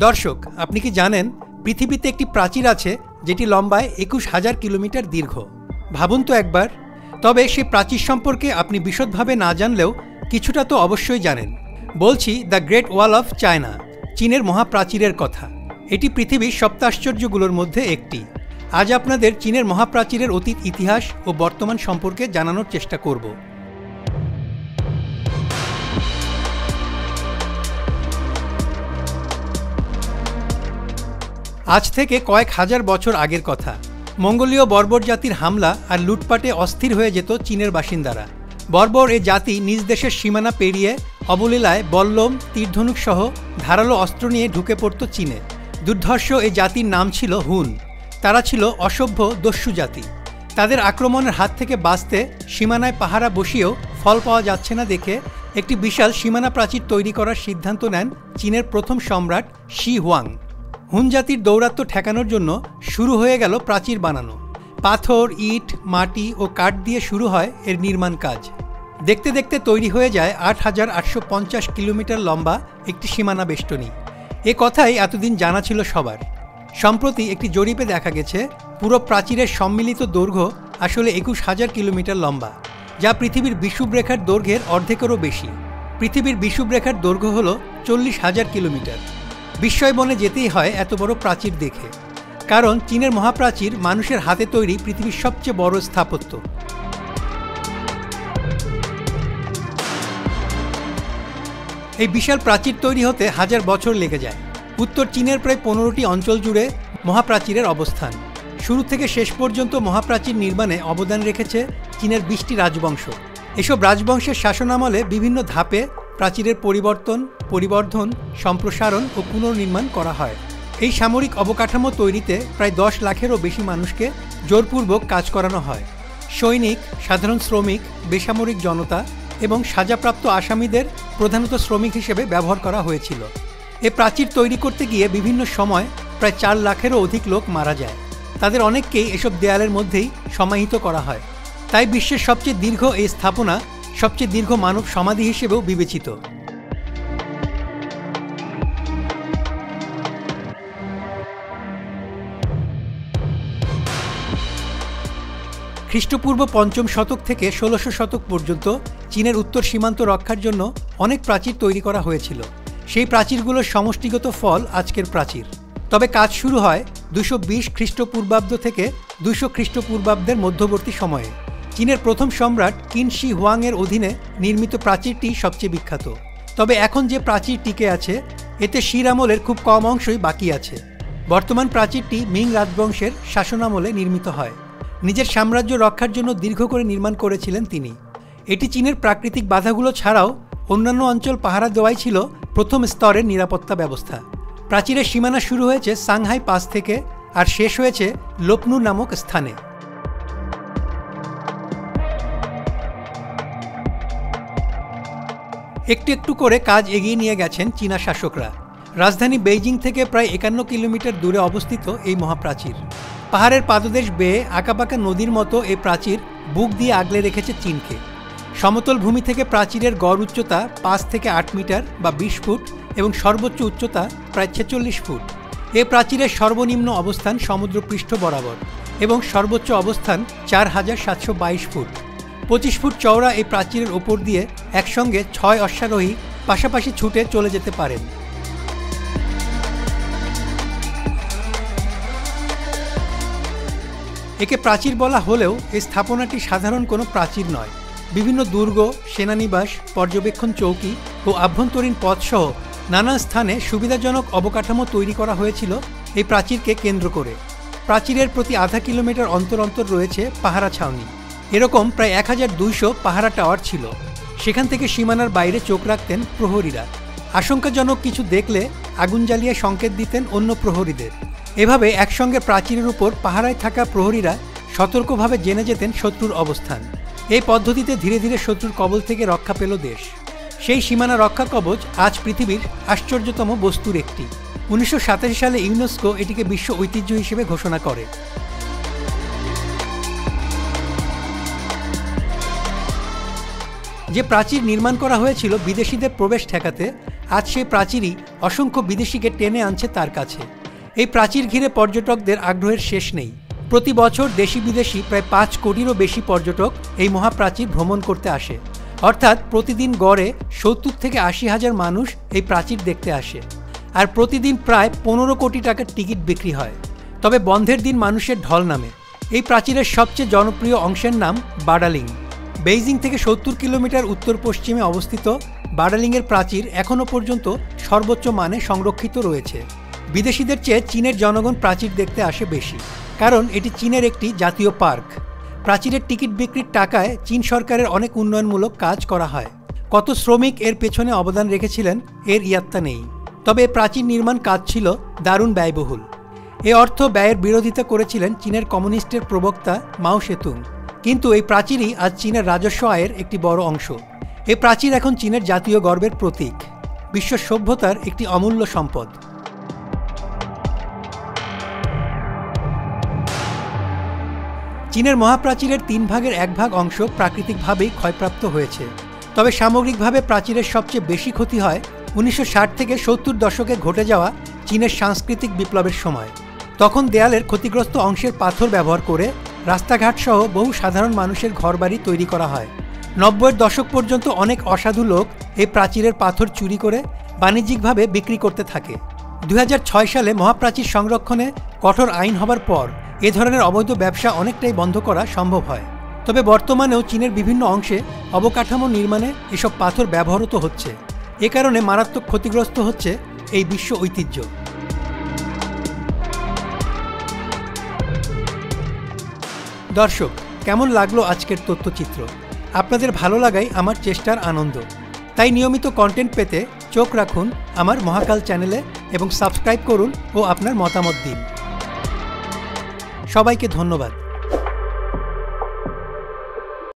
দর্শক, আপনি কি জানেন পৃথিবীতে একটি প্রাচীর আছে যেটি লম্বায় ২১,০০০ কিলোমিটার দীর্ঘ? ভাবুন তো একবার। তবে সেই প্রাচীর সম্পর্কে আপনি বিশদভাবে না জানলেও কিছুটা তো অবশ্যই জানেন। বলছি the great wall of China, চীনের মহাপ্রাচীরের কথা। এটি পৃথিবীর সপ্তাশ্চর্যগুলোর মধ্যে একটি। আজ আপনাদের চীনের মহাপ্রাচীরের অতীত ইতিহাস ও বর্তমান সম্পর্কে জানানোর চেষ্টা করব। আজ থেকে কয়েক হাজার বছর আগের কথা। মঙ্গোলীয় বর্বর জাতির হামলা আর লুটপাটে অস্থির হয়ে যেত চীনের বাসিন্দারা। বর্বর এ জাতি নিজ দেশের সীমানা পেরিয়ে অবলীলায় বল্লম, তীরধনুক সহ ধারালো অস্ত্র নিয়ে ঢুকে পড়ত চীনে। দুর্ধর্ষ এ জাতির নাম ছিল হুন। তারা ছিল অসভ্য দস্যু জাতি। তাদের আক্রমণের হাত থেকে বাঁচতে সীমানায় পাহারা বসিয়েও ফল পাওয়া যাচ্ছে না দেখে একটি বিশাল সীমানা প্রাচীর তৈরি করার সিদ্ধান্ত নেন চীনের প্রথম সম্রাট শি হুয়াং। হুন জাতির দৌরাত্ম্য ঠেকানোর জন্য শুরু হয়ে গেল প্রাচীর বানানো। পাথর, ইট, মাটি ও কাঠ দিয়ে শুরু হয় এর নির্মাণ কাজ। দেখতে দেখতে তৈরি হয়ে যায় ৮,৮৫০ কিলোমিটার লম্বা একটি সীমানা বেষ্টনী। এ কথাই এতদিন জানা ছিল সবার। সম্প্রতি একটি জরিপে দেখা গেছে পুরো প্রাচীরের সম্মিলিত দৈর্ঘ্য আসলে ২১,০০০ কিলোমিটার লম্বা, যা পৃথিবীর বিষুবরেখার দৈর্ঘ্যের অর্ধেকেরও বেশি। পৃথিবীর বিষুবরেখার দৈর্ঘ্য হল ৪০,০০০ কিলোমিটার। বিস্ময় বনে যেতেই হয় এত বড় প্রাচীর দেখে, কারণ চীনের মহাপ্রাচীর মানুষের হাতে তৈরি পৃথিবীর সবচেয়ে বড় স্থাপত্য। এই বিশাল প্রাচীর তৈরি হতে হাজার বছর লেগে যায়। উত্তর চীনের প্রায় ১৫টি অঞ্চল জুড়ে মহাপ্রাচীরের অবস্থান। শুরু থেকে শেষ পর্যন্ত মহাপ্রাচীর নির্মাণে অবদান রেখেছে চীনের ২০টি রাজবংশ। এসব রাজবংশের শাসনামলে বিভিন্ন ধাপে প্রাচীরের পরিবর্ধন, সম্প্রসারণ ও পুনর্নির্মাণ করা হয়। এই সামরিক অবকাঠামো তৈরিতে প্রায় ১০ লাখেরও বেশি মানুষকে জোরপূর্বক কাজ করানো হয়। সৈনিক, সাধারণ শ্রমিক, বেসামরিক জনতা এবং সাজাপ্রাপ্ত আসামিদের প্রধানত শ্রমিক হিসেবে ব্যবহার করা হয়েছিল। এ প্রাচীর তৈরি করতে গিয়ে বিভিন্ন সময় প্রায় ৪ লাখেরও অধিক লোক মারা যায়। তাদের অনেককেই এসব দেয়ালের মধ্যেই সমাহিত করা হয়। তাই বিশ্বের সবচেয়ে দীর্ঘ এই স্থাপনা সবচেয়ে দীর্ঘ মানব সমাধি হিসেবেও বিবেচিত। খ্রিস্টপূর্ব ৫ম শতক থেকে ১৬শ শতক পর্যন্ত চীনের উত্তর সীমান্ত রক্ষার জন্য অনেক প্রাচীর তৈরি করা হয়েছিল। সেই প্রাচীরগুলোর সমষ্টিগত ফল আজকের প্রাচীর। তবে কাজ শুরু হয় ২২০ খ্রিস্টপূর্বাব্দ থেকে ২০০ খ্রিস্টপূর্বাব্দের মধ্যবর্তী সময়ে। চীনের প্রথম সম্রাট কিন শি হুয়াংয়ের অধীনে নির্মিত প্রাচীরটি সবচেয়ে বিখ্যাত। তবে এখন যে প্রাচীর টিকে আছে এতে শির আমলের খুব কম অংশই বাকি আছে। বর্তমান প্রাচীরটি মিং রাজবংশের শাসনামলে নির্মিত হয়। নিজের সাম্রাজ্য রক্ষার জন্য দীর্ঘ করে নির্মাণ করেছিলেন তিনি। এটি চীনের প্রাকৃতিক বাধাগুলো ছাড়াও অন্যান্য অঞ্চল পাহারা দেওয়াই ছিল প্রথম স্তরের নিরাপত্তা ব্যবস্থা। প্রাচীরের সীমানা শুরু হয়েছে সাংহাই পাস থেকে আর শেষ হয়েছে লোপনু নামক স্থানে। একটু একটু করে কাজ এগিয়ে নিয়ে গেছেন চীনা শাসকরা। রাজধানী বেইজিং থেকে প্রায় ৫১ কিলোমিটার দূরে অবস্থিত এই মহাপ্রাচীর। পাহাড়ের পাদদেশ বেয়ে আঁকাবাঁকা নদীর মতো এই প্রাচীর বুক দিয়ে আগলে রেখেছে চীনকে। সমতল ভূমি থেকে প্রাচীরের গড় উচ্চতা ৫ থেকে ৮ মিটার বা ২০ ফুট এবং সর্বোচ্চ উচ্চতা প্রায় ৪৬ ফুট। এ প্রাচীরের সর্বনিম্ন অবস্থান সমুদ্রপৃষ্ঠ বরাবর এবং সর্বোচ্চ অবস্থান ৪,৭২২ ফুট। ২৫ ফুট চওড়া এই প্রাচীরের ওপর দিয়ে একসঙ্গে ৬ অশ্বারোহী পাশাপাশি ছুটে চলে যেতে পারেন। একে প্রাচীর বলা হলেও এই স্থাপনাটি সাধারণ কোনো প্রাচীর নয়। বিভিন্ন দুর্গ, সেনানিবাস, পর্যবেক্ষণ চৌকি ও আভ্যন্তরীণ পথসহ নানা স্থানে সুবিধাজনক অবকাঠামো তৈরি করা হয়েছিল এই প্রাচীরকে কেন্দ্র করে। প্রাচীরের প্রতি আধা কিলোমিটার অন্তর অন্তর রয়েছে পাহারা ছাউনি। এরকম প্রায় ১,২০০ পাহারা টাওয়ার ছিল। সেখান থেকে সীমানার বাইরে চোখ রাখতেন প্রহরীরা। আশঙ্কাজনক কিছু দেখলে আগুন জ্বালিয়ে সংকেত দিতেন অন্য প্রহরীদের। এভাবে একসঙ্গে প্রাচীরের উপর পাহারায় থাকা প্রহরীরা সতর্কভাবে জেনে যেতেন শত্রুর অবস্থান। এই পদ্ধতিতে ধীরে ধীরে শত্রুর কবল থেকে রক্ষা পেল দেশ। সেই সীমানা রক্ষা কবচ আজ পৃথিবীর আশ্চর্যতম বস্তুর একটি। ১৯৮৭ সালে ইউনেস্কো এটিকে বিশ্ব ঐতিহ্য হিসেবে ঘোষণা করে। যে প্রাচীর নির্মাণ করা হয়েছিল বিদেশিদের প্রবেশ ঠেকাতে, আজ সেই প্রাচীরই অসংখ্য বিদেশিকে টেনে আনছে তার কাছে। এই প্রাচীর ঘিরে পর্যটকদের আগ্রহের শেষ নেই। প্রতি বছর দেশি বিদেশি প্রায় 5 কোটিরও বেশি পর্যটক এই মহাপ্রাচীর ভ্রমণ করতে আসে। অর্থাৎ প্রতিদিন গড়ে 70 থেকে 80 হাজার মানুষ এই প্রাচীর দেখতে আসে। আর প্রতিদিন প্রায় 15 কোটি টাকার টিকিট বিক্রি হয়। তবে বন্ধের দিন মানুষের ঢল নামে। এই প্রাচীরের সবচেয়ে জনপ্রিয় অংশের নাম বাডালিং। বেইজিং থেকে 70 কিলোমিটার উত্তর পশ্চিমে অবস্থিত বাডালিংয়ের প্রাচীর এখনও পর্যন্ত সর্বোচ্চ মানে সংরক্ষিত রয়েছে। বিদেশিদের চেয়ে চীনের জনগণ প্রাচীর দেখতে আসে বেশি, কারণ এটি চীনের একটি জাতীয় পার্ক। প্রাচীরের টিকিট বিক্রির টাকায় চীন সরকারের অনেক উন্নয়নমূলক কাজ করা হয়। কত শ্রমিক এর পেছনে অবদান রেখেছিলেন এর ইয়াত্তা নেই। তবে প্রাচীর নির্মাণ কাজ ছিল দারুণ ব্যয়বহুল। এ অর্থ ব্যয়ের বিরোধিতা করেছিলেন চীনের কমিউনিস্টের প্রবক্তা মাও সেতুং। কিন্তু এই প্রাচীরই আজ চীনের রাজস্ব আয়ের একটি বড় অংশ। এই প্রাচীর এখন চীনের জাতীয় গর্বের প্রতীক, বিশ্ব সভ্যতার একটি অমূল্য সম্পদ। চীনের মহাপ্রাচীরের 3 ভাগের 1 ভাগ অংশ প্রাকৃতিকভাবেই ক্ষয়প্রাপ্ত হয়েছে। তবে সামগ্রিকভাবে প্রাচীরের সবচেয়ে বেশি ক্ষতি হয় 1960 থেকে 70 দশকে ঘটে যাওয়া চীনের সাংস্কৃতিক বিপ্লবের সময়। তখন দেয়ালের ক্ষতিগ্রস্ত অংশের পাথর ব্যবহার করে রাস্তাঘাট সহ বহু সাধারণ মানুষের ঘরবাড়ি তৈরি করা হয়। 90-এর দশক পর্যন্ত অনেক অসাধু লোক এই প্রাচীরের পাথর চুরি করে বাণিজ্যিকভাবে বিক্রি করতে থাকে। 2006 সালে মহাপ্রাচীর সংরক্ষণে কঠোর আইন হবার পর এ ধরনের অবৈধ ব্যবসা অনেকটাই বন্ধ করা সম্ভব হয়। তবে বর্তমানেও চীনের বিভিন্ন অংশে অবকাঠামো নির্মাণে এসব পাথর ব্যবহৃত হচ্ছে। এ কারণে মারাত্মক ক্ষতিগ্রস্ত হচ্ছে এই বিশ্ব ঐতিহ্য। দর্শক, কেমন লাগলো আজকের তথ্যচিত্র? আপনাদের ভালো লাগাই আমার চেষ্টার আনন্দ। তাই নিয়মিত কন্টেন্ট পেতে চোখ রাখুন আমার মহাকাল চ্যানেলে এবং সাবস্ক্রাইব করুন ও আপনার মতামত দিন। সবাইকে ধন্যবাদ।